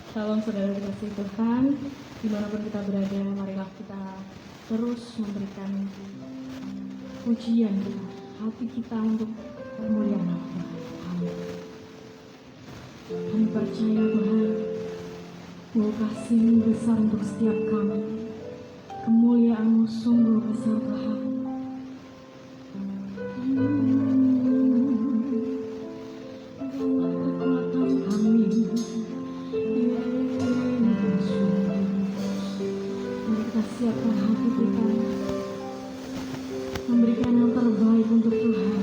Shalom saudara dikasih Tuhan, dimanapun kita berada, marilah kita terus memberikan pujian kita, hati kita untuk kemuliaan Tuhan. Amin. Kami percaya Tuhan, bahwa kasih-Mu besar untuk setiap kami, kemuliaan-Mu sungguh besar Tuhan. Kekuatan kami, mari kita siapkan hati kita, memberikan yang terbaik untuk Tuhan.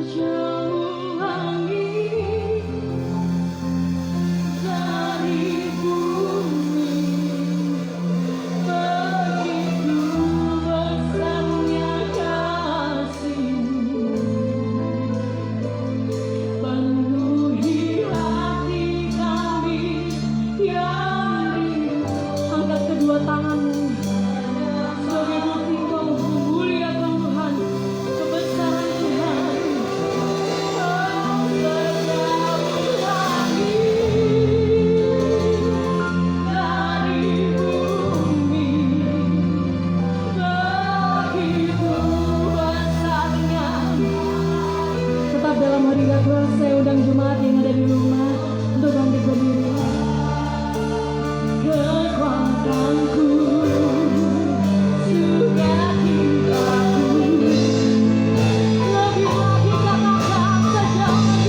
Jauh langit dari bumi, begitu besarnya kasih-Mu, penuhi hati kami yang rindu. Angkat kedua tanganmu sebagai bukti Engkau memuliakan Tuhan, kebesaran Tuhan. Tetap dalam hari Natal, saya undang jemaat yang ada di rumah untuk bangkit berdiri. Kekuatanku, sukacitaku, lebih lagi katakan sejati,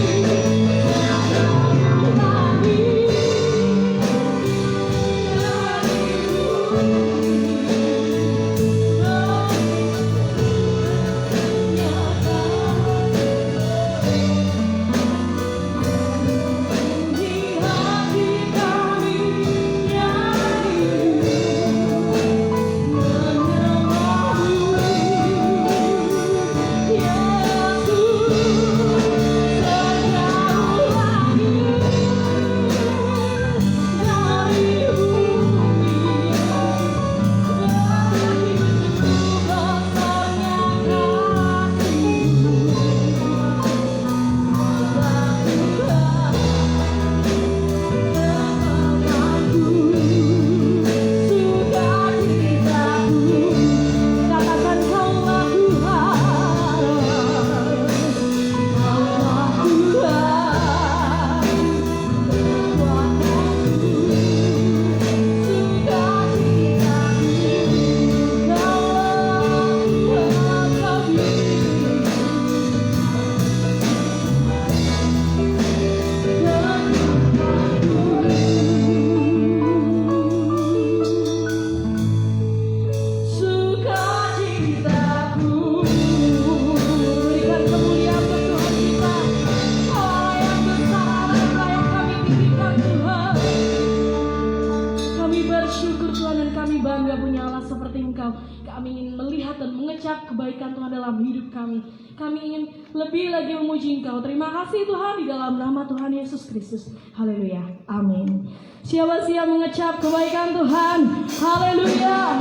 kami ingin melihat dan mengecap kebaikan Tuhan dalam hidup kami. Kami ingin lebih lagi memuji Engkau. Terima kasih Tuhan, di dalam nama Tuhan Yesus Kristus. Haleluya. Amin. Siapa siap mengecap kebaikan Tuhan? Haleluya.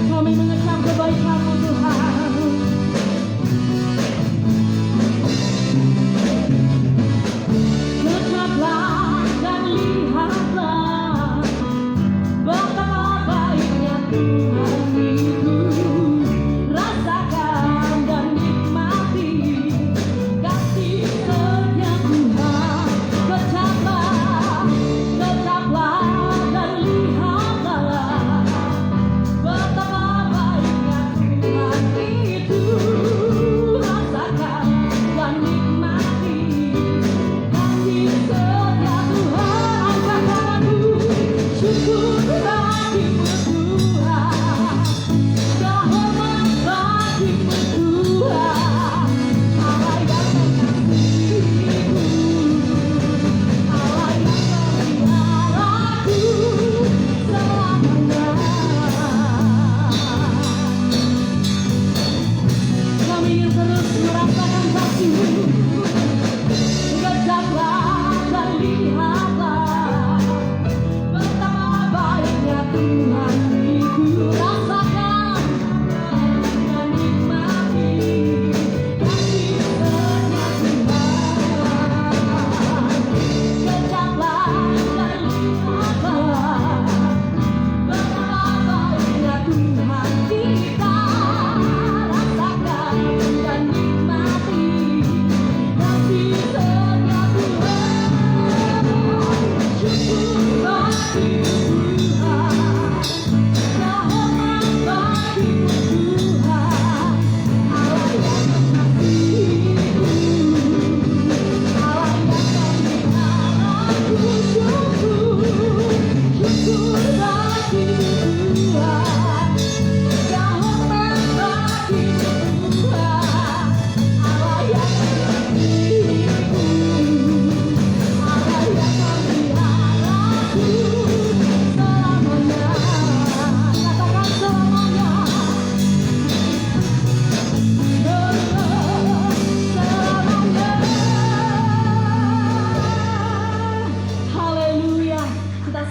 Kami mengecap kebaikan-Mu Tuhan. Kecaplah dan lihatlah betapa baiknya Tuhan itu. Rasakan dan nikmati kasih setia Tuhan. Kecaplah dan lihatlah betapa baiknya Tuhan itu. Rasakan dan nikmati kasih setia Tuhan. Angkat tanganmu, syukur bagimu Tuhan, hormat bagimu Tuhan. Allah yang mengasihiku, Allah yang memeliharaku selamanya. Kami ingin terus merasakan kasih-Mu. Kecaplah dan lihatlah betapa baik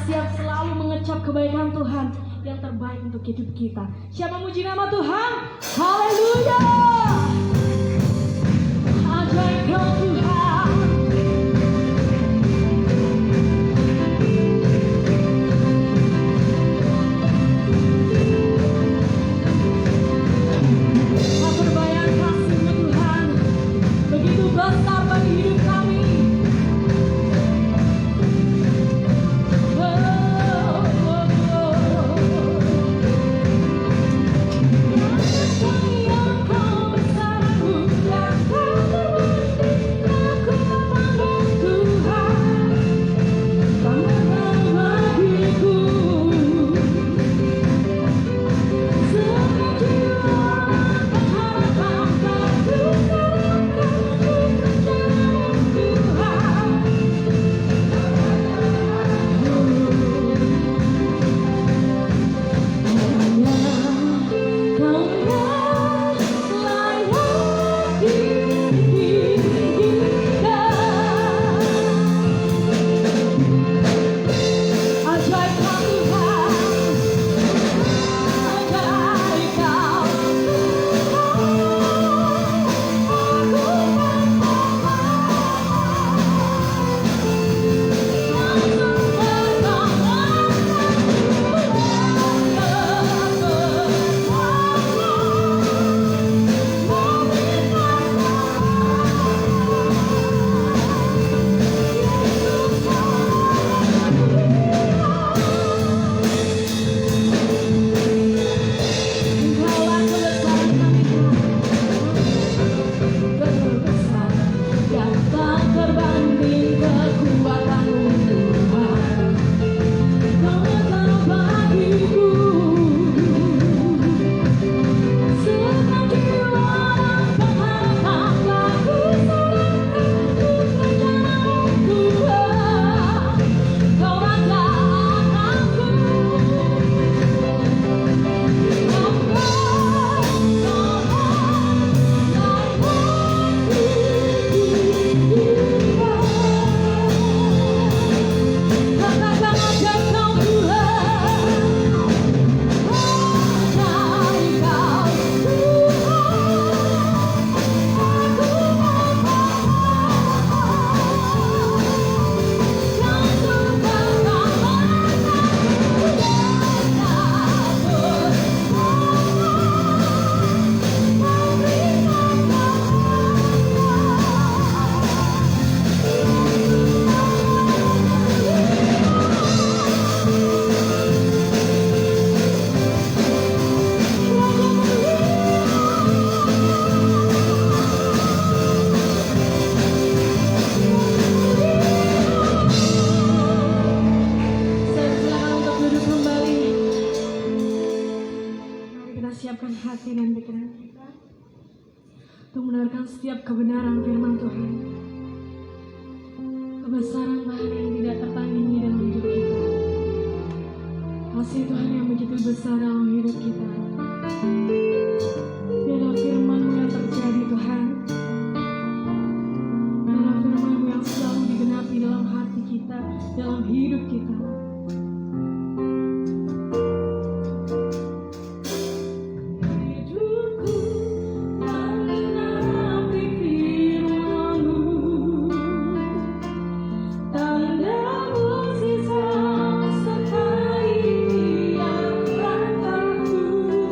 siap selalu mengecap kebaikan Tuhan yang terbaik untuk hidup kita. Siapa muji nama Tuhan? Haleluya. Ajaib kau Tuhan. Tak terbayang kasih-Mu Tuhan, begitu besar bagi hidup kami. Siapkan hati dan pikiran kita untuk mendengarkan setiap kebenaran firman Tuhan. Kebesaran Tuhan yang tidak tertandingi dalam hidup kita. Kasih Tuhan yang begitu besar dalam hidup kita. Biarlah firman-Mu yang terjadi Tuhan. Biarlah firman-Mu yang selalu digenapi dalam hati kita, dalam hidup kita. Tanda musik sertai tiap langkahku.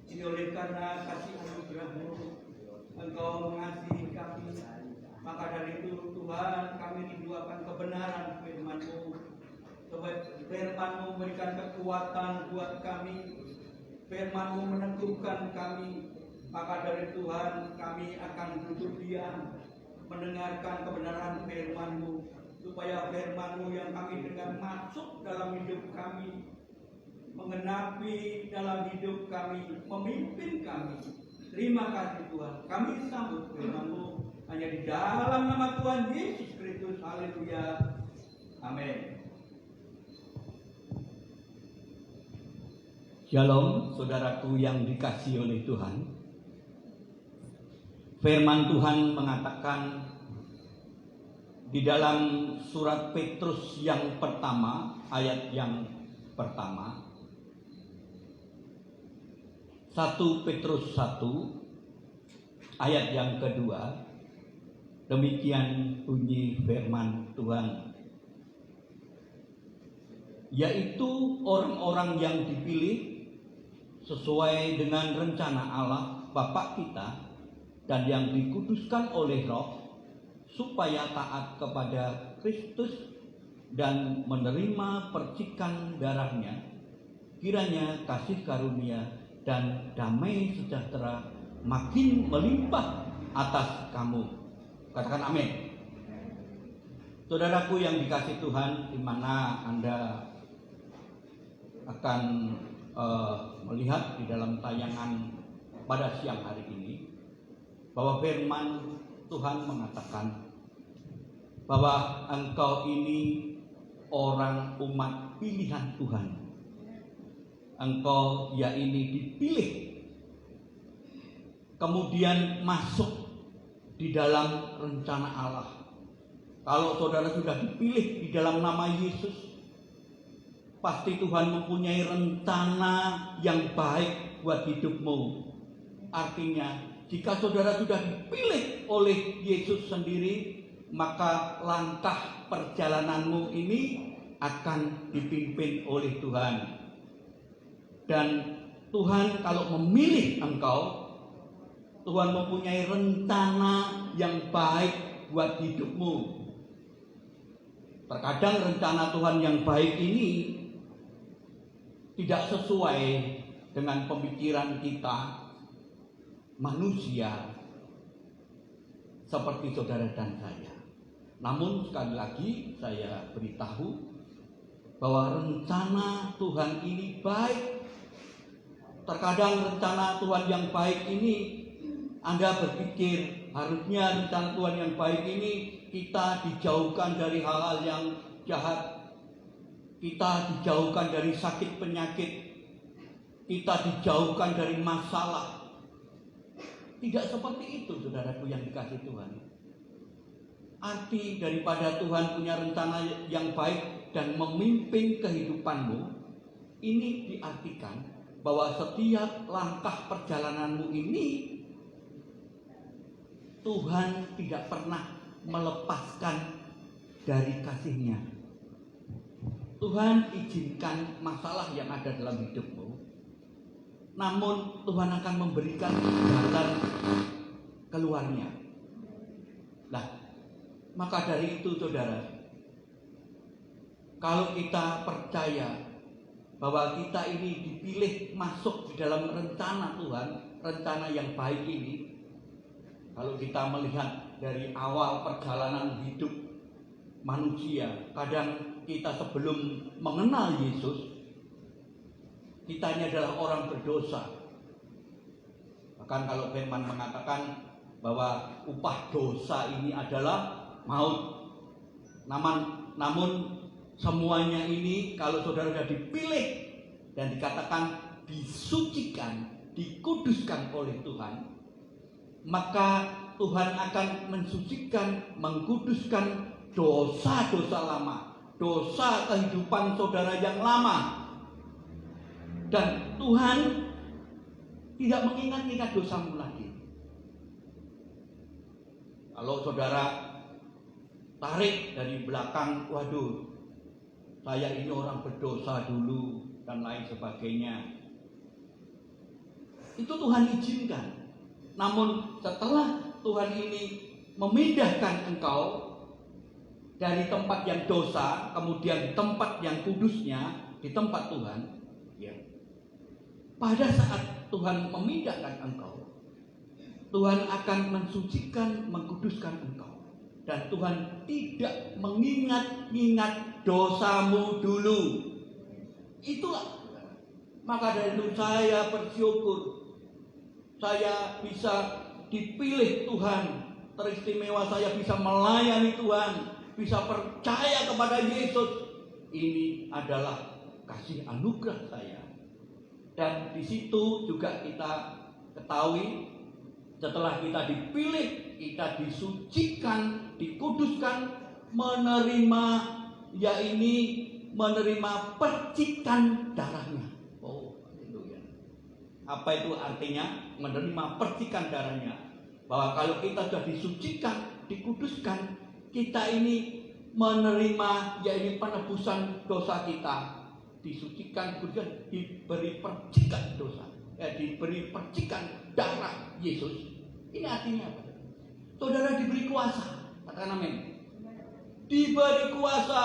Ini oleh karena kasih anugerah-Mu, Engkau mengasihi kami. Maka dari itu Tuhan, kami rindu akan kebenaran firman-Mu. Firman-Mu memberikan kekuatan buat kami. Firman-Mu meneguhkan kami. Maka dari Tuhan, kami akan duduk diam mendengarkan kebenaran firman-Mu, supaya firman-Mu yang kami dengar masuk dalam hidup kami, mengenapi dalam hidup kami, memimpin kami. Terima kasih Tuhan. Kami sambut firman-Mu hanya di dalam nama Tuhan Yesus Kristus. Haleluya. Amin. Shalom, saudaraku yang dikasihi oleh Tuhan. Firman Tuhan mengatakan di dalam surat Petrus yang pertama, ayat yang pertama, 1 Petrus 1 ayat yang kedua, demikian bunyi firman Tuhan, yaitu orang-orang yang dipilih sesuai dengan rencana Allah Bapa kita dan yang dikuduskan oleh Roh, supaya taat kepada Kristus dan menerima percikan darahnya. Kiranya kasih karunia dan damai sejahtera makin melimpah atas kamu. Katakan amin. Saudaraku yang dikasihi Tuhan, di mana Anda akan melihat di dalam tayangan pada siang hari ini, bahwa firman Tuhan mengatakan bahwa engkau ini orang umat pilihan Tuhan. Engkau ya ini dipilih, kemudian masuk di dalam rencana Allah. Kalau saudara sudah dipilih di dalam nama Yesus, pasti Tuhan mempunyai rencana yang baik buat hidupmu. Artinya, jika saudara sudah dipilih oleh Yesus sendiri, maka langkah perjalananmu ini akan dipimpin oleh Tuhan. Dan Tuhan kalau memilih engkau, Tuhan mempunyai rencana yang baik buat hidupmu. Terkadang rencana Tuhan yang baik ini tidak sesuai dengan pemikiran kita manusia seperti saudara dan saya. Namun sekali lagi saya beritahu bahwa rencana Tuhan ini baik. Terkadang rencana Tuhan yang baik ini Anda berpikir harusnya rencana Tuhan yang baik ini kita dijauhkan dari hal-hal yang jahat, kita dijauhkan dari sakit penyakit, kita dijauhkan dari masalah. Tidak seperti itu, saudaraku yang dikasihi Tuhan. Arti daripada Tuhan punya rencana yang baik dan memimpin kehidupanmu, ini diartikan bahwa setiap langkah perjalananmu ini Tuhan tidak pernah melepaskan dari kasih-Nya. Tuhan izinkan masalah yang ada dalam hidupmu, namun Tuhan akan memberikan jalan keluarnya. Nah, maka dari itu saudara, kalau kita percaya bahwa kita ini dipilih masuk di dalam rencana Tuhan, rencana yang baik ini, kalau kita melihat dari awal perjalanan hidup manusia, kadang kita sebelum mengenal Yesus, kita ini adalah orang berdosa. Bahkan kalau firman mengatakan bahwa upah dosa ini adalah maut. Namun semuanya ini kalau saudara sudah dipilih dan dikatakan disucikan, dikuduskan oleh Tuhan, maka Tuhan akan mensucikan, mengkuduskan dosa-dosa lama, dosa kehidupan saudara yang lama. Dan Tuhan tidak mengingat-ingat dosamu lagi. Kalau saudara tarik dari belakang, waduh, saya ini orang berdosa dulu dan lain sebagainya, Itu Tuhan izinkan. Namun setelah Tuhan ini memindahkan engkau dari tempat yang dosa, kemudian di tempat yang kudusnya, di tempat Tuhan, ya. Pada saat Tuhan memindahkan engkau, Tuhan akan mensucikan, mengkuduskan engkau. Dan Tuhan tidak mengingat-ingat dosamu dulu. Itulah. Maka dari itu saya bersyukur. Saya bisa dipilih Tuhan. Teristimewa saya bisa melayani Tuhan. Bisa percaya kepada Yesus. Ini adalah kasih anugerah saya. Dan di situ juga kita ketahui, setelah kita dipilih, kita disucikan, dikuduskan, menerima, menerima percikan darahnya. Oh, haleluya. Apa itu artinya menerima percikan darahnya? Bahwa kalau kita sudah disucikan, dikuduskan, kita ini menerima, penebusan dosa kita. Disucikan, dikuduskan, diberi percikan dosa. Diberi percikan darah Yesus. Ini artinya apa? Saudara diberi kuasa. Katakan amin. Diberi kuasa.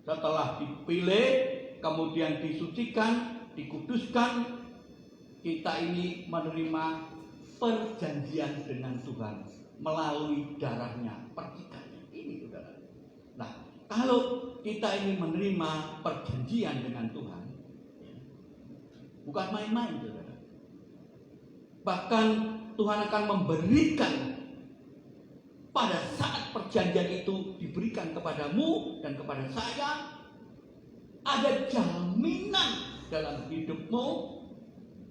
Setelah dipilih, kemudian disucikan, dikuduskan, kita ini menerima perjanjian dengan Tuhan melalui darahnya, percikannya. Ini saudara. Nah, kalau kita ini menerima perjanjian dengan Tuhan, bukan main-main, saudara. Bahkan Tuhan akan memberikan, pada saat perjanjian itu diberikan kepadamu dan kepada saya, ada jaminan dalam hidupmu,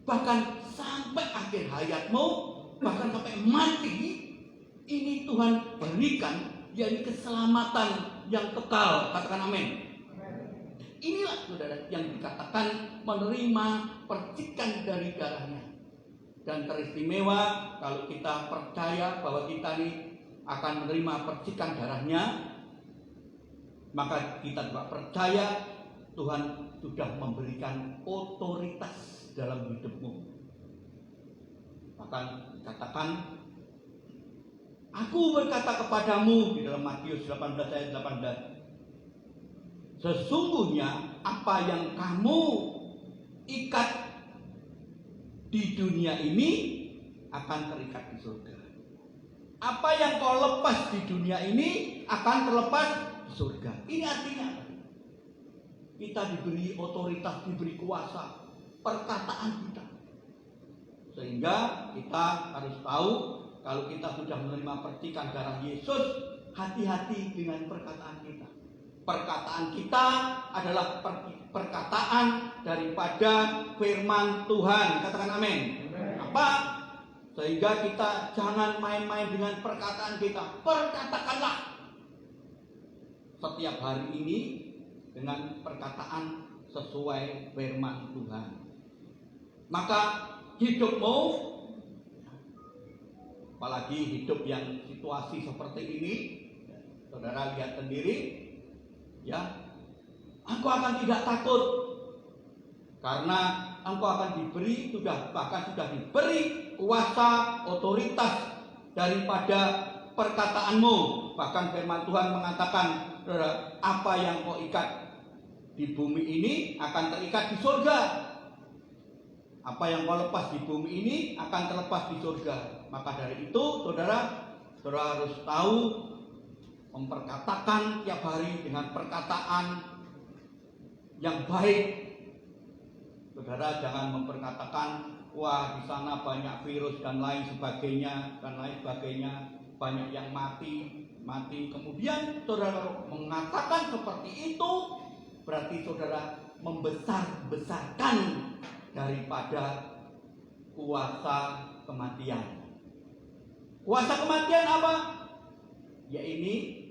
bahkan sampai akhir hayatmu, bahkan sampai mati. Ini Tuhan berikan, yaitu keselamatan yang kekal. Katakan amin. Inilah saudara yang dikatakan menerima percikan dari darahnya. Dan teristimewa kalau kita percaya bahwa kita ini akan menerima percikan darahnya, maka kita juga percaya Tuhan sudah memberikan otoritas dalam hidupmu. Bahkan dikatakan, aku berkata kepadamu di dalam Matius 18 ayat 18, sesungguhnya apa yang kamu ikat di dunia ini akan terikat di surga. Apa yang kau lepas di dunia ini akan terlepas di surga. Ini artinya apa? Kita diberi otoritas, diberi kuasa, perkataan kita. Sehingga kita harus tahu, kalau kita sudah menerima percikan darah Yesus, hati-hati dengan perkataan kita. Perkataan kita adalah perkataan daripada firman Tuhan. Katakan amin. Apa? Sehingga kita jangan main-main dengan perkataan kita. Perkatakanlah setiap hari ini dengan perkataan sesuai firman Tuhan. Maka hidupmu, apalagi hidup yang situasi seperti ini, saudara lihat sendiri, ya, engkau akan tidak takut karena engkau akan diberi, bahkan sudah diberi kuasa, otoritas daripada perkataanmu. Bahkan firman Tuhan mengatakan, apa yang kau ikat di bumi ini akan terikat di surga. Apa yang kau lepas di bumi ini akan terlepas di surga. Maka dari itu, saudara harus tahu, memperkatakan tiap hari dengan perkataan yang baik. Saudara jangan memperkatakan, wah di sana banyak virus dan lain sebagainya, banyak yang mati. Kemudian saudara mengatakan seperti itu, berarti saudara membesar-besarkan daripada kuasa kematian. Kuasa kematian apa? Ya ini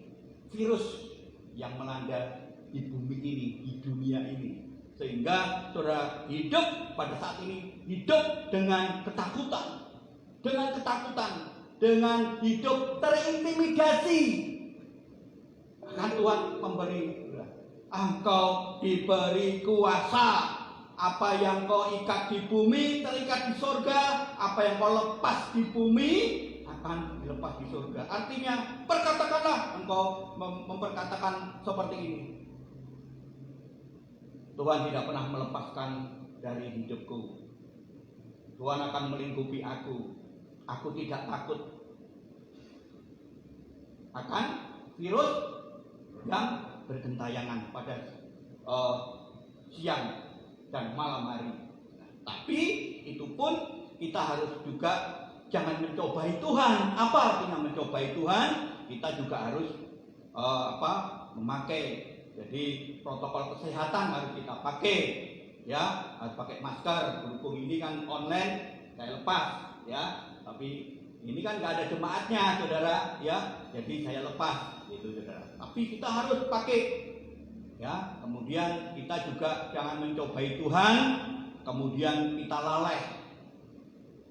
virus yang melanda di bumi ini, di dunia ini. Sehingga saudara hidup pada saat ini, hidup dengan ketakutan, dengan hidup terintimidasi. Bahkan Tuhan memberi, engkau diberi kuasa Apa yang kau ikat di bumi terikat di surga, apa yang kau lepas di bumi akan dilepas di surga. Artinya, perkatakanlah, engkau memperkatakan seperti ini. Tuhan tidak pernah melepaskan dari hidupku. Tuhan akan melingkupi aku. Aku tidak takut akan virus yang bergentayangan pada siang dan malam hari. Tapi itu pun kita harus juga jangan mencobai Tuhan. Apa artinya mencobai Tuhan? Kita juga harus memakai. Jadi protokol kesehatan harus kita pakai. Ya, harus pakai masker. Berhubung ini kan online, saya lepas. Ya, tapi ini kan nggak ada jemaatnya, saudara. Ya, jadi saya lepas, gitu, saudara. Tapi kita harus pakai. Ya, kemudian kita juga jangan mencobai Tuhan, kemudian kita lalai.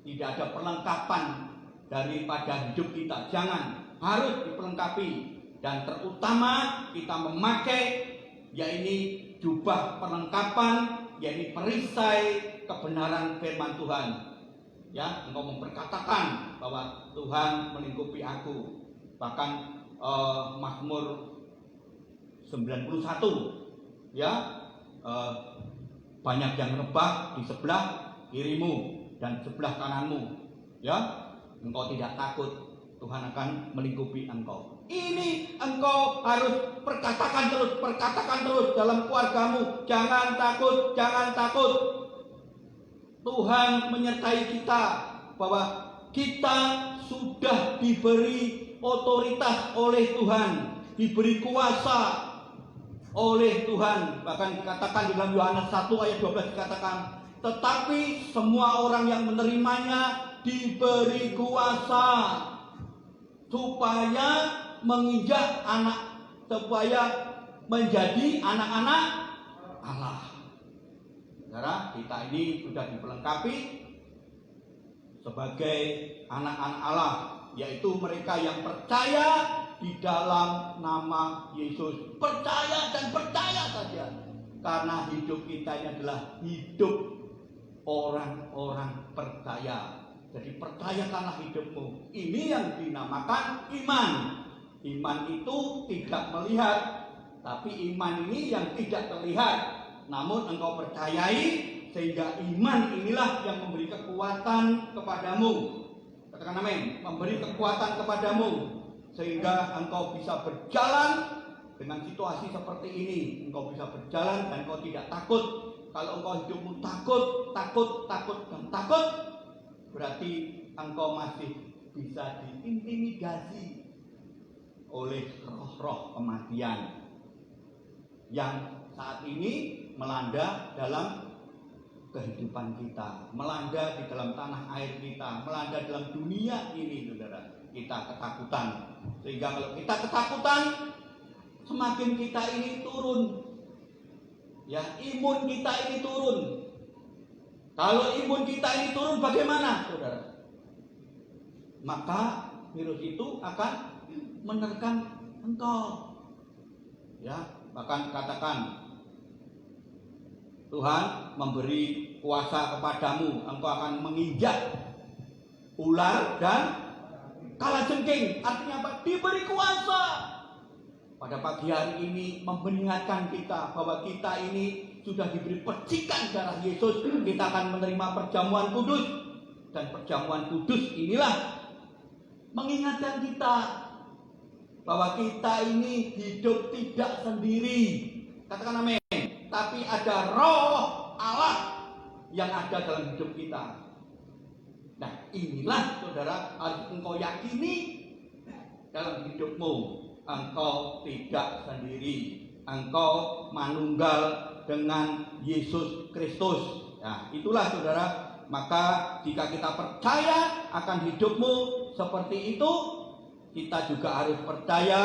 Tidak ada perlengkapan daripada hidup kita. Jangan, harus diperlengkapi. Dan terutama kita memakai yaitu jubah perlengkapan, yaitu perisai kebenaran firman Tuhan. Ya, engkau memperkatakan bahwa Tuhan melingkupi aku. Bahkan Mazmur 91, ya, banyak yang rebah di sebelah kirimu dan sebelah kananmu, ya, engkau tidak takut, Tuhan akan melingkupi engkau. Ini engkau harus perkatakan terus dalam keluargamu. Jangan takut, jangan takut. Tuhan menyertai kita, bahwa kita sudah diberi otoritas oleh Tuhan, diberi kuasa oleh Tuhan. Bahkan dikatakan di dalam Yohanes 1 ayat 12 dikatakan, tetapi semua orang yang menerimanya diberi kuasa supaya menginjak anak, supaya menjadi anak-anak Allah. Saudara, kita ini sudah diperlengkapi sebagai anak-anak Allah, yaitu mereka yang percaya di dalam nama Yesus. Percaya dan percaya saja. Karena hidup kita ini adalah hidup orang-orang percaya. Jadi percayakanlah hidupmu. Ini yang dinamakan iman. Iman itu tidak melihat, tapi iman ini yang tidak terlihat. Namun engkau percayai, sehingga iman inilah yang memberi kekuatan kepadamu. Katakan amin. Memberi kekuatan kepadamu, sehingga engkau bisa berjalan dengan situasi seperti ini. Engkau bisa berjalan dan engkau tidak takut. Kalau engkau hidupmu takut, berarti engkau masih bisa diintimidasi oleh roh-roh kematian yang saat ini melanda dalam kehidupan kita, melanda di dalam tanah air kita, melanda dalam dunia ini, saudara. Kita ketakutan. Sehingga kalau kita ketakutan, semakin kita ini turun. Ya, imun kita ini turun. Kalau imun kita ini turun, bagaimana, saudara? Maka virus itu akan menerkam engkau. Ya, bahkan katakan Tuhan memberi kuasa kepadamu, engkau akan menginjak ular dan kalajengking. Artinya apa? Diberi kuasa. Pada pagi hari ini memperingatkan kita bahwa kita ini sudah diberi percikan darah Yesus. Kita akan menerima perjamuan kudus. Dan perjamuan kudus inilah mengingatkan kita bahwa kita ini hidup tidak sendiri. Katakan amin. Tapi ada roh Allah yang ada dalam hidup kita. Nah, inilah saudara harus engkau yakini dalam hidupmu. Engkau tidak sendiri. Engkau manunggal dengan Yesus Kristus. Nah, itulah saudara. Maka jika kita percaya akan hidupmu seperti itu, kita juga harus percaya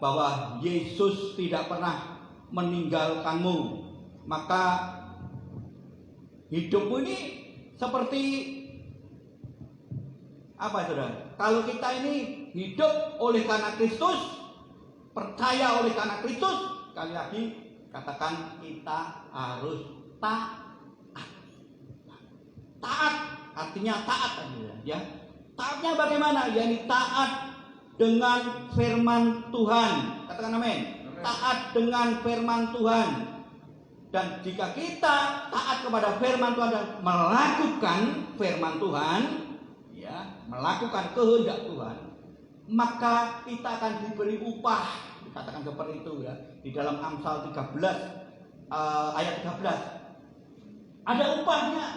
bahwa Yesus tidak pernah meninggalkanmu. Maka hidupmu ini seperti apa, saudara? Kalau kita ini hidup oleh karena Kristus, percaya oleh karena Kristus, sekali lagi katakan kita harus artinya taat ya. Taatnya bagaimana? Yakni taat dengan firman Tuhan. Katakan amin. Taat dengan firman Tuhan. Dan jika kita taat kepada firman Tuhan dan melakukan firman Tuhan, ya, melakukan kehendak Tuhan, maka kita akan diberi upah. Dikatakan seperti itu ya. Di dalam Amsal 13 ayat 13. Ada upahnya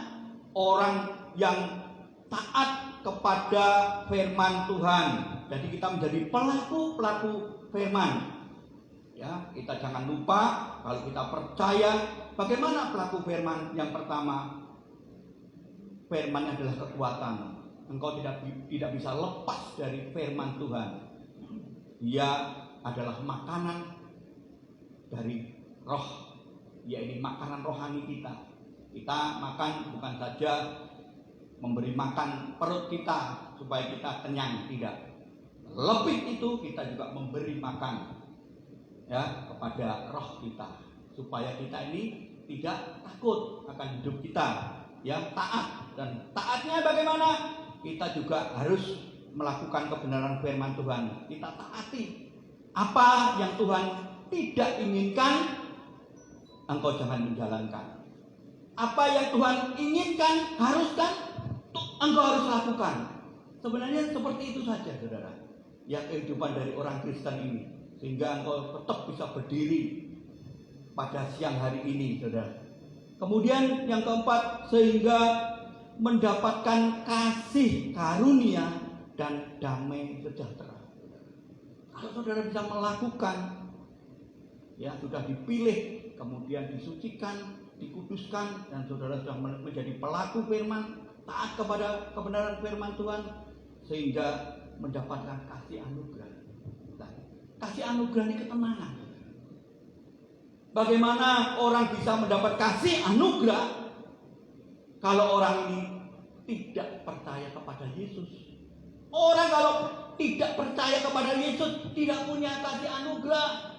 orang yang taat kepada firman Tuhan. Jadi kita menjadi pelaku firman. Ya, kita jangan lupa kalau kita percaya bagaimana pelaku firman. Yang pertama, firman adalah kekuatan. Engkau tidak bisa lepas dari firman Tuhan. Dia adalah makanan dari roh, yaitu makanan rohani kita. Kita makan bukan saja memberi makan perut kita supaya kita kenyang, tidak. Lebih itu kita juga memberi makan ya kepada roh kita supaya kita ini tidak takut akan hidup kita, ya, taat. Dan taatnya bagaimana? Kita juga harus melakukan kebenaran firman Tuhan. Kita taati apa yang Tuhan tidak inginkan, engkau jangan menjalankan. Apa yang Tuhan inginkan, haruskan, engkau harus lakukan. Sebenarnya seperti itu saja, saudara, ya, kehidupan dari orang Kristen ini, sehingga engkau tetap bisa berdiri pada siang hari ini, saudara. Kemudian yang keempat, sehingga mendapatkan kasih karunia dan damai sejahtera. Kalau saudara bisa melakukan, ya, sudah dipilih, kemudian disucikan, dikuduskan, dan saudara sudah menjadi pelaku firman, taat kepada kebenaran firman Tuhan, sehingga mendapatkan kasih anugerah. Nah, kasih anugerah ini ketenangan. Bagaimana orang bisa mendapat kasih anugerah kalau orang ini tidak percaya kepada Yesus? Orang kalau tidak percaya kepada Yesus tidak punya kasih anugerah.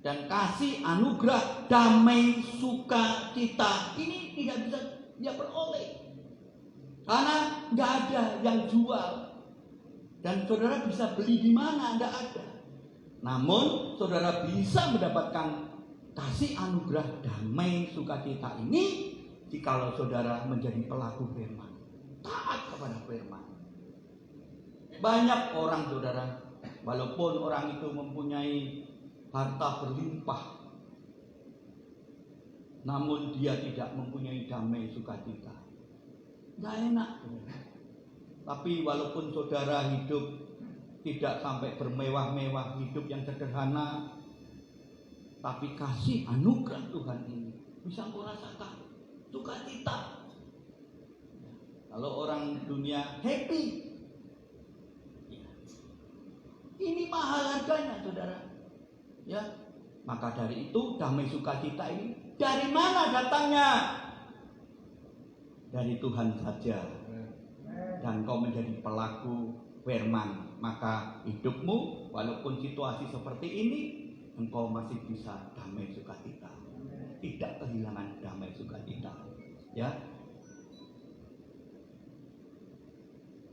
Dan kasih anugerah, damai, sukacita ini tidak bisa dia peroleh, karena nggak ada yang jual. Dan saudara bisa beli di mana? Nggak ada. Namun saudara bisa mendapatkan kasih anugerah, damai, sukacita ini jikalau saudara menjadi pelaku firman, taat kepada firman. Banyak orang, saudara, walaupun orang itu mempunyai harta berlimpah, namun dia tidak mempunyai damai sukacita. Nggak enak, saudara. Tapi walaupun saudara hidup tidak sampai bermewah-mewah, hidup yang sederhana, tapi kasih anugerah Tuhan ini bisa engkau rasakan sukacita. Kalau orang dunia happy, ini mahal harganya, saudara. Ya, maka dari itu damai sukacita ini dari mana datangnya? Dari Tuhan saja. Dan kau menjadi pelaku firman, maka hidupmu walaupun situasi seperti ini, engkau masih bisa damai sukacita, tidak kehilangan damai sukacita. Ya,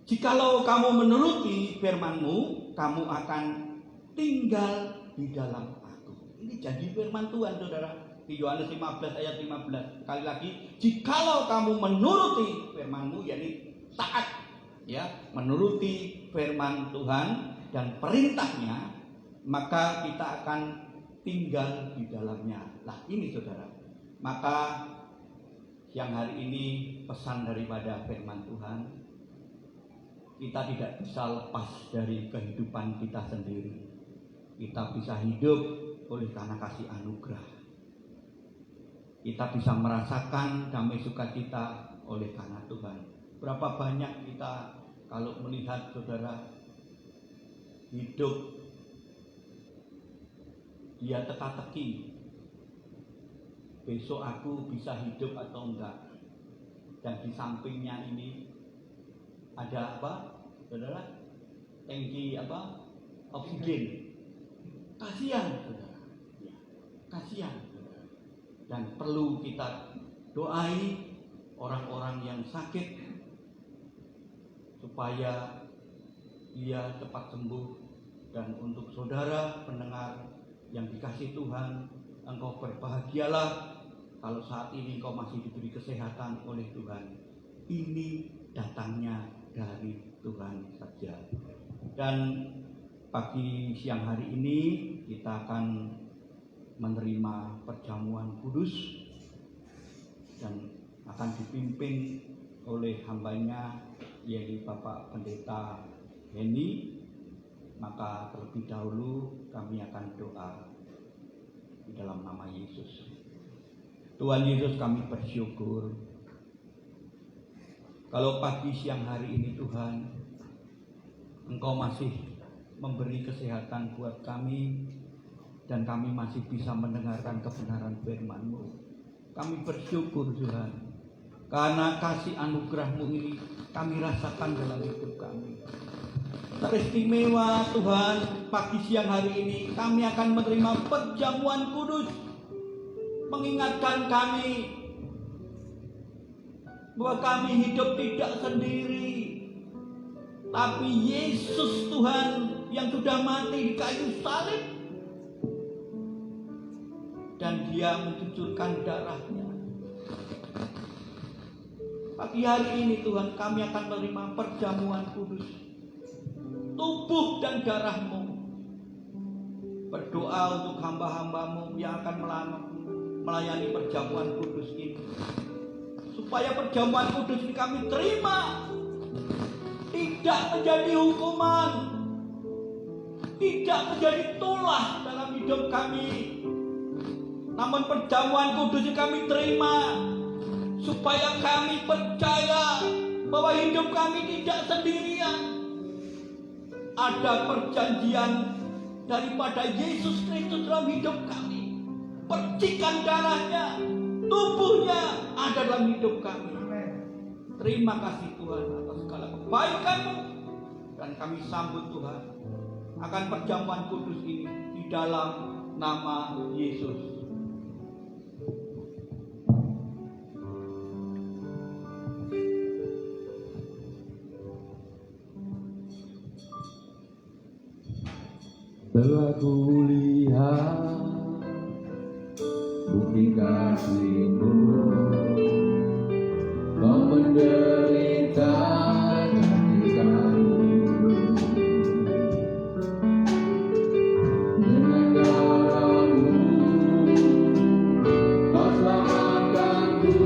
jikalau kamu menuruti firman-Mu, kamu akan tinggal di dalam Aku. Ini janji firman Tuhan, saudara. Di Yohanes 15 ayat 15. Sekali lagi, jikalau kamu menuruti firman-Mu, yakni taat, ya, menuruti firman Tuhan dan perintahnya, maka kita akan tinggal di dalamnya. Nah, ini saudara. Maka siang hari ini pesan daripada firman Tuhan, kita tidak bisa lepas dari kehidupan kita sendiri. Kita bisa hidup oleh karena kasih anugerah. Kita bisa merasakan damai sukacita oleh karena Tuhan. Berapa banyak kita kalau melihat saudara hidup dia teka-teki, besok aku bisa hidup atau enggak, dan di sampingnya ini ada apa, saudara? Tangki apa? Oksigen. Kasihan, saudara. Ya, kasihan, saudara. Dan perlu kita doai orang-orang yang sakit, supaya ia cepat sembuh. Dan untuk saudara pendengar yang dikasihi Tuhan, engkau berbahagialah kalau saat ini engkau masih diberi kesehatan oleh Tuhan. Ini datangnya dari Tuhan saja. Dan pagi siang hari ini kita akan menerima perjamuan kudus dan akan dipimpin oleh hambanya, yaitu Bapak Pendeta Heni. Maka terlebih dahulu kami akan doa di dalam nama Yesus. Tuhan Yesus, kami bersyukur kalau pagi siang hari ini Tuhan, Engkau masih memberi kesehatan buat kami dan kami masih bisa mendengarkan kebenaran firman-Mu. Kami bersyukur Tuhan, karena kasih anugerah-Mu ini kami rasakan dalam hidup kami. Teristimewa Tuhan, pagi siang hari ini kami akan menerima perjamuan kudus, mengingatkan kami bahwa kami hidup tidak sendiri, tapi Yesus Tuhan yang sudah mati di kayu salib dan Dia mencucurkan darahnya. Pagi hari ini Tuhan, kami akan menerima perjamuan kudus, tubuh dan darah-Mu. Berdoa untuk hamba-hamba-Mu yang akan melayani perjamuan kudus ini, supaya perjamuan kudus ini kami terima, tidak menjadi hukuman, tidak menjadi tulah dalam hidup kami. Namun perjamuan kudus ini kami terima, supaya kami percaya bahwa hidup kami tidak sendirian. Ada perjanjian daripada Yesus Kristus dalam hidup kami. Percikan darahnya, tubuhnya ada dalam hidup kami. Terima kasih Tuhan atas segala kebaikan-Mu. Dan kami sambut Tuhan akan perjamuan kudus ini di dalam nama Yesus. Telah kulihat bukti kasih-Mu, Kau menderita gantikanku. Dengan darah-Mu Kau selamatkanku.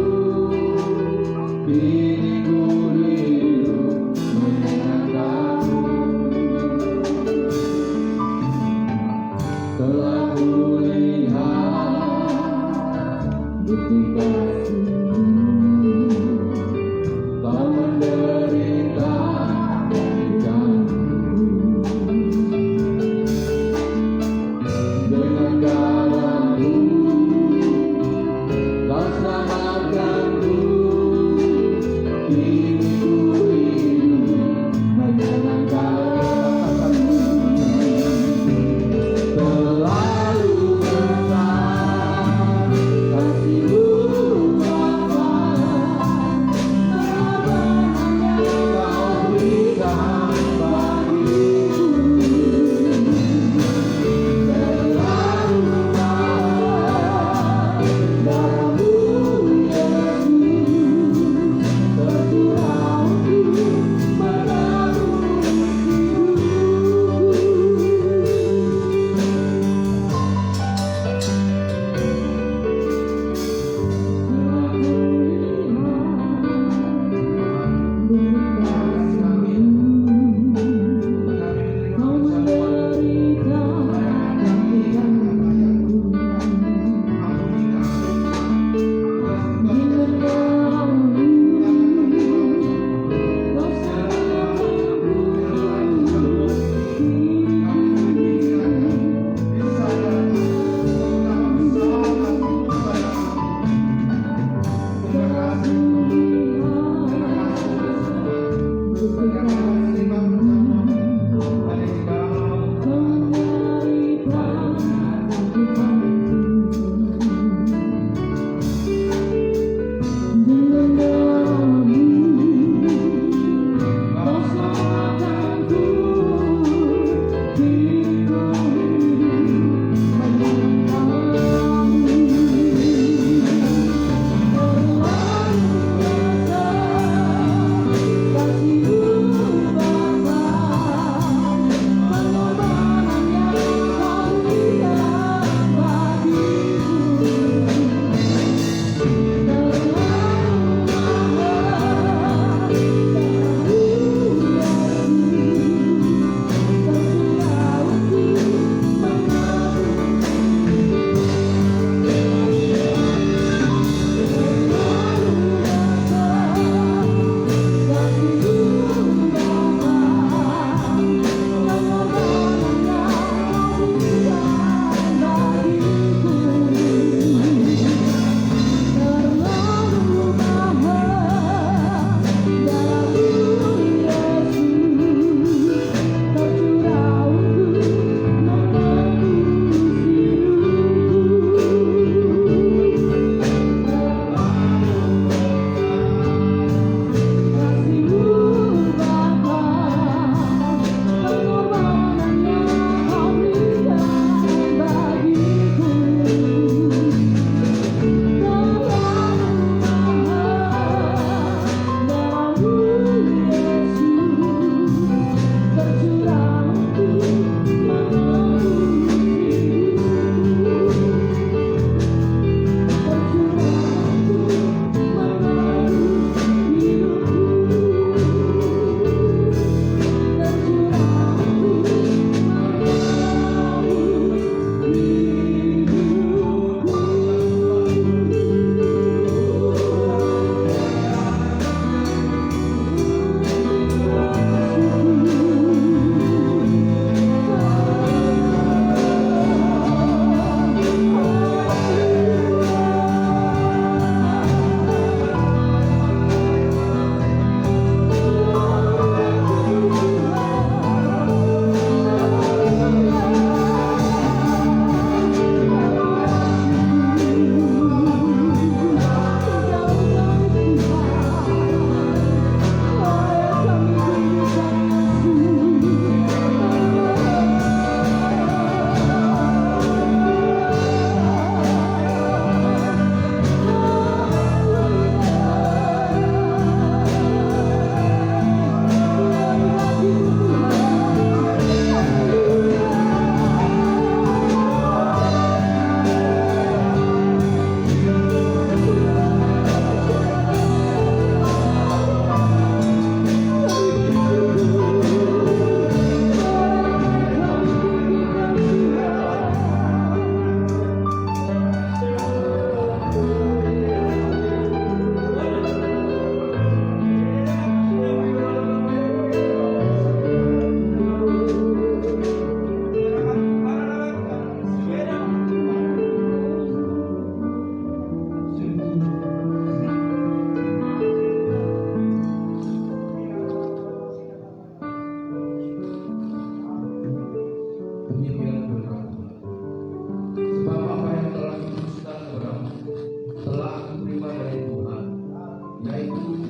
Kini ku hidup menyenangkan-Mu. Telah kulihat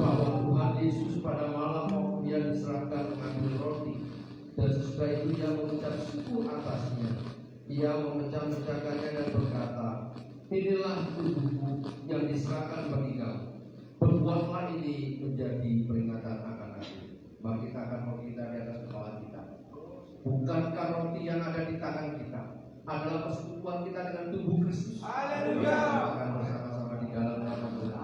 bahwa Tuhan Yesus pada malam waktu Ia diserahkan mengambil roti, dan sesudah itu Ia mengucap syukur atasnya. Ia memecah-mecahkannya dan berkata, "Inilah tubuhku yang diserahkan bagi kamu. Perbuatlah ini menjadi peringatan akan aku." Mari kita akan roti kita di atas kepala kita. Bukankah roti yang ada di tangan kita adalah persekutuan kita dengan tubuh Kristus? Haleluya. Akan bersama-sama di dalam nama Tuhan.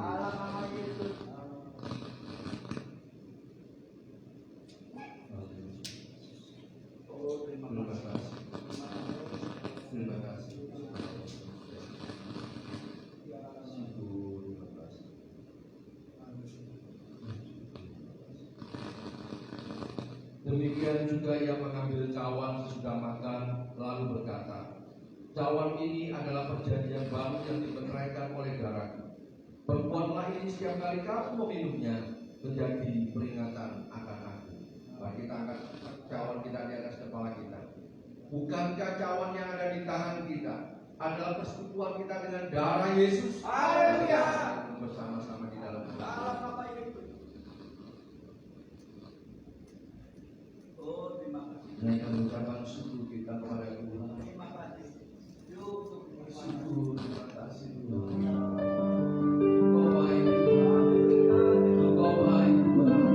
Oh, terima Terima kasih. kasih. Terima kasih. Syukur, terima kasih. Demikian juga ia mengambil cawan sesudah makan, lalu berkata, "Cawan ini adalah perjanjian baru yang dimeteraikan oleh darahku. Perbuatlah ini setiap kali kamu meminumnya, menjadi peringatan akan aku." Mari kita angkat cawan kita di atas kepala kita. Bukankah cawan yang ada di tangan kita adalah persekutuan kita dengan darah Yesus? Haleluya. Bersama-sama di dalam Dalam nama Yesus. Oh, terima kasih. naikkan ucapan syukur kita kepada Tuhan. Terima kasih. Syukur. Syukur, terima kasih Tuhan. Engkau baik Tuhan. Engkau baik Tuhan.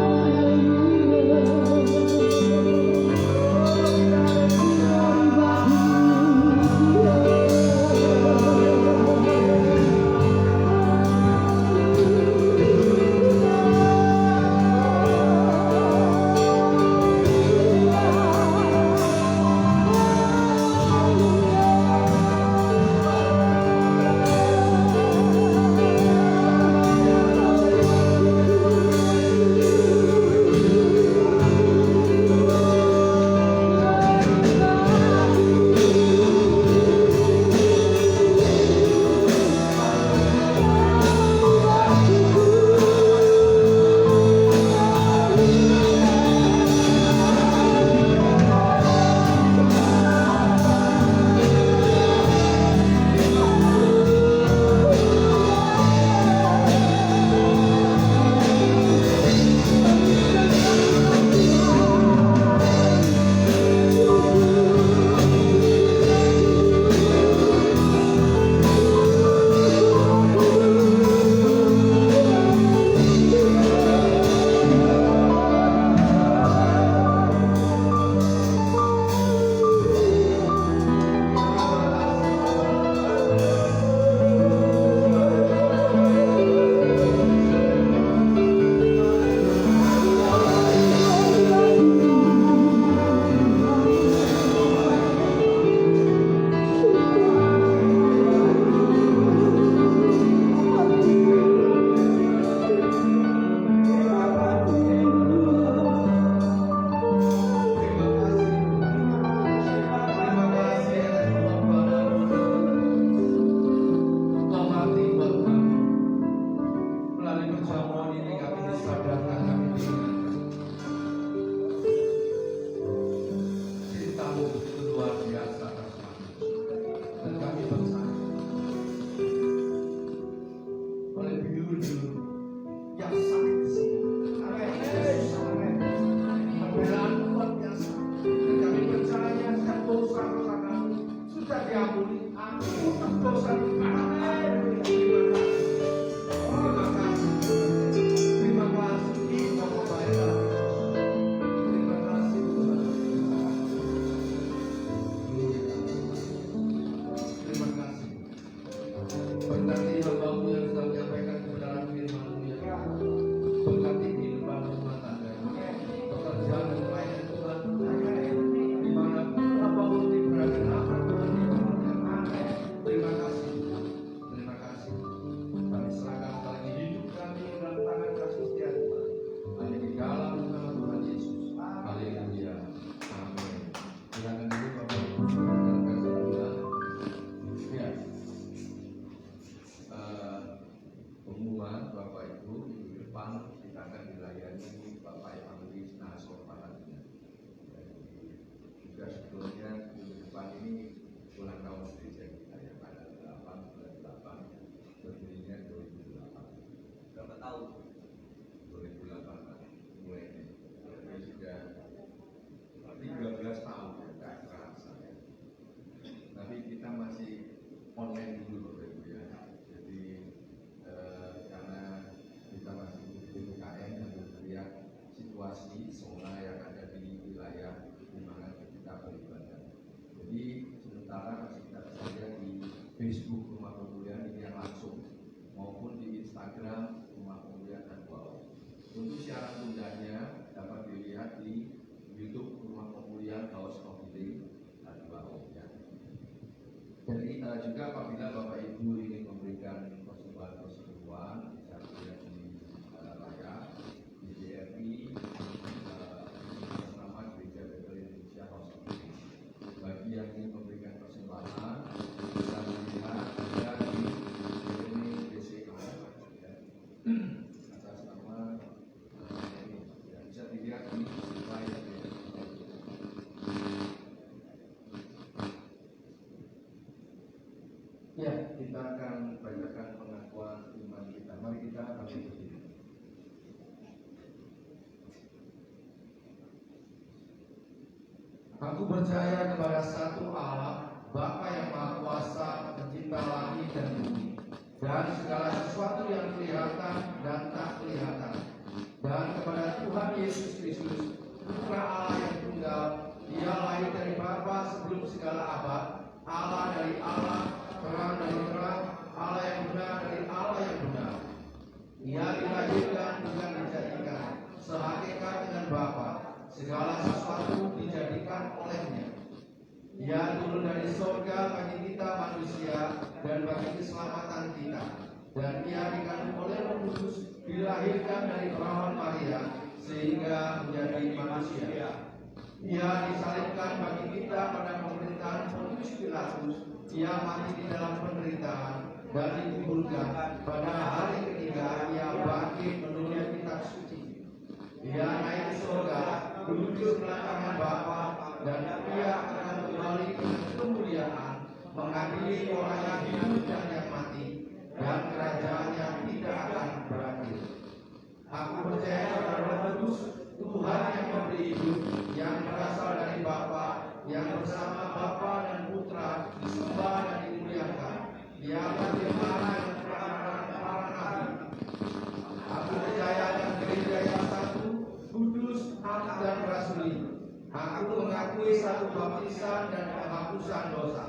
Haleluya. kita akan bacakan pengakuan iman kita. Mari kita bangkit berdiri. Aku percaya kepada satu Allah, Bapa yang Maha Kuasa, pencipta langit dan bumi, dan segala sesuatu yang kelihatan dan tak kelihatan, dan kepada Tuhan Yesus Kristus, Putra Allah yang tunggal. Dia lahir dari Bapa sebelum segala abad, Allah dari Allah, terang dari terang, Allah yang benar dari Allah yang benar. Dia dilahirkan bukan dijadikan, sehakikat dengan Bapa. Segala sesuatu dijadikan olehnya. Dia turun dari surga bagi kita manusia dan bagi keselamatan kita. Dan dia dikandung oleh Roh Kudus, dilahirkan dari perawan Maria sehingga menjadi manusia. Dia disalibkan bagi kita pada pemerintahan Pontius Pilatus. Dia mati di dalam penderitaan dan dikuburkan. Pada hari ketiga ia bangkit menurut kitab suci. Dia naik ke surga, duduk di sebelah kanan Bapa, dan dia akan kembali dengan kemuliaan, mengadili orang yang hidup dan yang mati, dan kerajaannya tidak akan berakhir. Aku percaya kepada Roh Kudus, Tuhan yang memberi hidup, yang berasal dari Bapa, yang bersama Bapa dan Putra disembah dan dimuliakan. Dia bagaimana yang perkataan para nabi. Aku percaya dengan gereja yang satu, kudus, hak dan rasuli. Aku mengakui satu baptisan dan penghapusan dosa.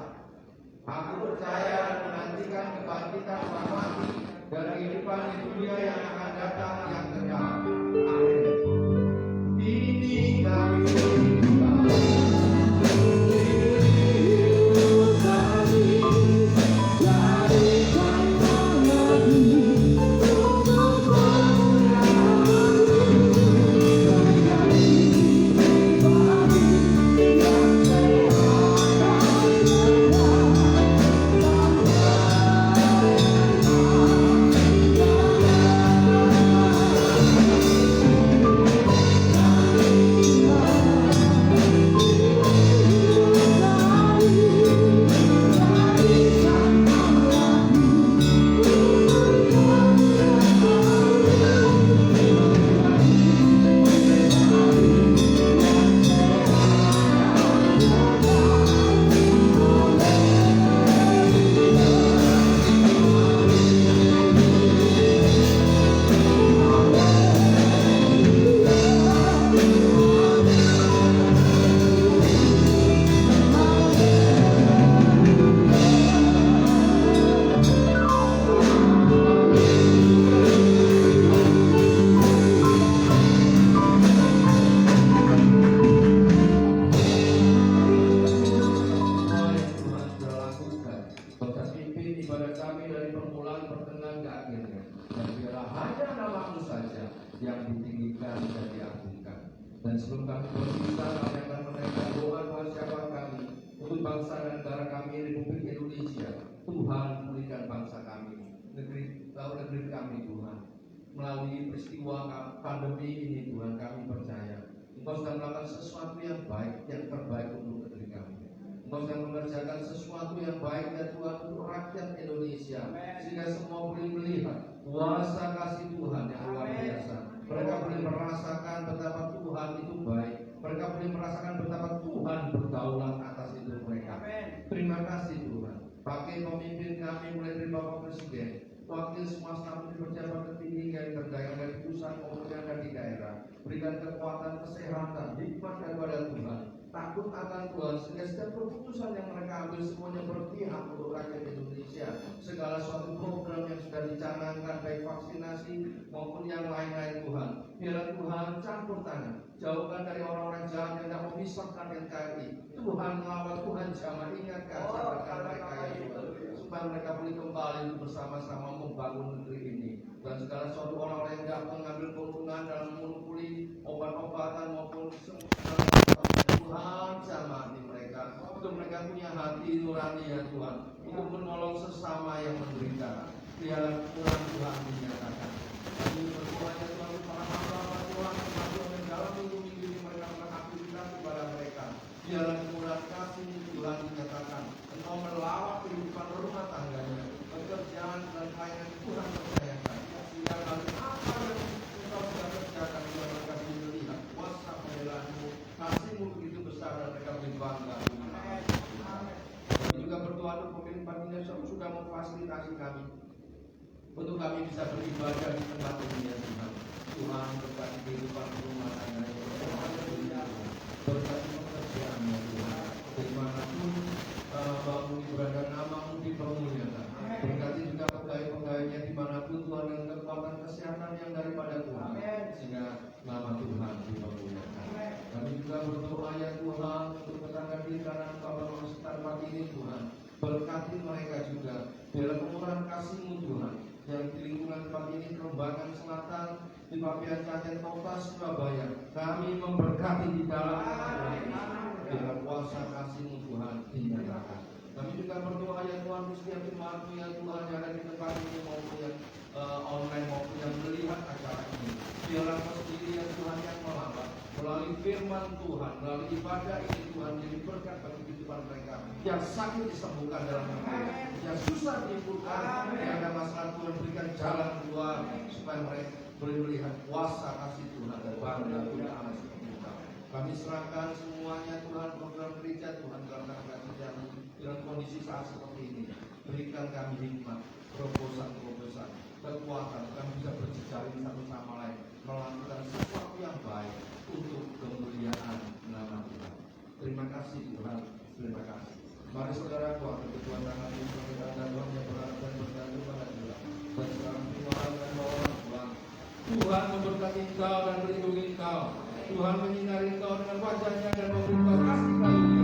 Aku percaya dan menantikan kebangkitan orang mati dan kehidupan di dunia yang akan datang yang kekal. Amin. Ini kami dan sebelum kami berpisah, kami akan menaikkan doa siapa kami untuk bangsa dan negara kami Republik Indonesia. Tuhan pulihkan bangsa kami, negeri kami Tuhan. Melalui peristiwa pandemi ini Tuhan kami percaya Engkau sedang melakukan sesuatu yang baik, yang terbaik untuk negeri kami. Engkau sedang mengerjakan sesuatu yang baik ya Tuhan untuk rakyat Indonesia, sehingga semua boleh melihat kuasa kasih Tuhan yang luar biasa. Mereka boleh merasakan betapa Tuhan itu baik. Mereka boleh merasakan betapa Tuhan berdaulat atas hidup mereka. Terima kasih Tuhan. Pakai pemimpin kami mulai dari Bapak Presiden, wakil semua staf pejabat tertinggi yang terdapat dari pusat maupun yang ada di daerah. Berikan kekuatan, kesehatan, hikmat daripada Tuhan, takut akan Tuhan, sehingga setiap keputusan yang mereka ambil semuanya berpihak untuk rakyat Indonesia. Segala suatu program yang sudah dicanangkan, baik vaksinasi maupun yang lain-lain Tuhan, biarlah Tuhan campur tangan, jauhkan dari orang-orang jahat yang hendak memisahkan NKRI. Tuhan melawan, Tuhan jamah, ingatkan sadarkan mereka ya Tuhan, supaya mereka boleh kembali bersama-sama membangun negeri ini. Dan segala suatu orang-orang yang dapat mengambil keuntungan dalam monopoli obat-obatan maupun Tuhan jamah di mereka, untuk mereka punya hati nurani ya Tuhan, untuk menolong sesama yang menderita. Biarlah Tuhan dinyatakan. Kami berdoa ya Tuhan, para hamba Tuhan, yang dalam minggu-minggu ini mereka beraktivitas kepada mereka. Biarlah murah kasih Tuhan dinyatakan. Engkau melawat kehidupan rumah tangganya. pekerjaan dan pelayanan Tuhan percayakan. Sehingga kami apa yang Engkau sudah kerjakan, Tuhan, mereka melihat kuasa pembelaanmu, kasih-Mu begitu besar dan mereka berbangga. Kami juga berdoa untuk pemimpin panitia yang sudah memfasilitasi kami untuk kami bisa beribadah di tempat ini ya Tuhan. Tuhan berkati kehidupan rumah tangga yang berkati pekerjaannya Tuhan. Dimanapun Bapakmu berada, namamu dipermuliakan. Berkati juga pegawai-pegawainya dimanapun Tuhan, dengan kekuatan kesehatan yang daripada Tuhan, sehingga nama Tuhan dipermuliakan. Kami juga berdoa ya Tuhan untuk tetangga kita dan kawan sekitar pagi ini Tuhan. Berkati mereka juga dalam kemurahan kasih-Mu Tuhan, yang di lingkungan tempat ini, Kerembangan Selatan, di Papian Caten Kota Surabaya. Kami memberkati di dalam dengan kuasa kasih-Mu Tuhan dinyatakan. Kami juga berdoa ya Tuhan, setiap jemaat-Mu ya Tuhan yang ada di tempat ini maupun yang online maupun yang melihat acara ini, biarlah Kau sendiri ya Tuhan yang melambat melalui firman Tuhan, melalui ibadah ini Tuhan, jadi berkat bagi kehidupan mereka. Yang sakit disembuhkan dalam mereka, yang susah diimpulkan, yang ada masalah Tuhan berikan jalan keluar supaya mereka boleh melihat kuasa kasih Tuhan dan bangga punya anak seperti kita. Kami serahkan semuanya Tuhan, program gereja Tuhan dalam kerajaan dengan kondisi saat seperti ini. Berikan kami hikmat, terobosan-terobosan, kekuatan, kami bisa berjejaring satu sama lain, melakukan sesuatu yang baik untuk kemuliaan nama Tuhan. Terima kasih Tuhan, terima kasih. Mari saudara kuat kedua tangan di pernikahan dan Tuhan yang berharap dan bergantung pada Tuhan. Dan sekarang Tuhan dan bawa Tuhan. Tuhan memberkati engkau dan melindungi engkau. Tuhan menyinari engkau dengan wajahnya dan memberi engkau kasih karunia.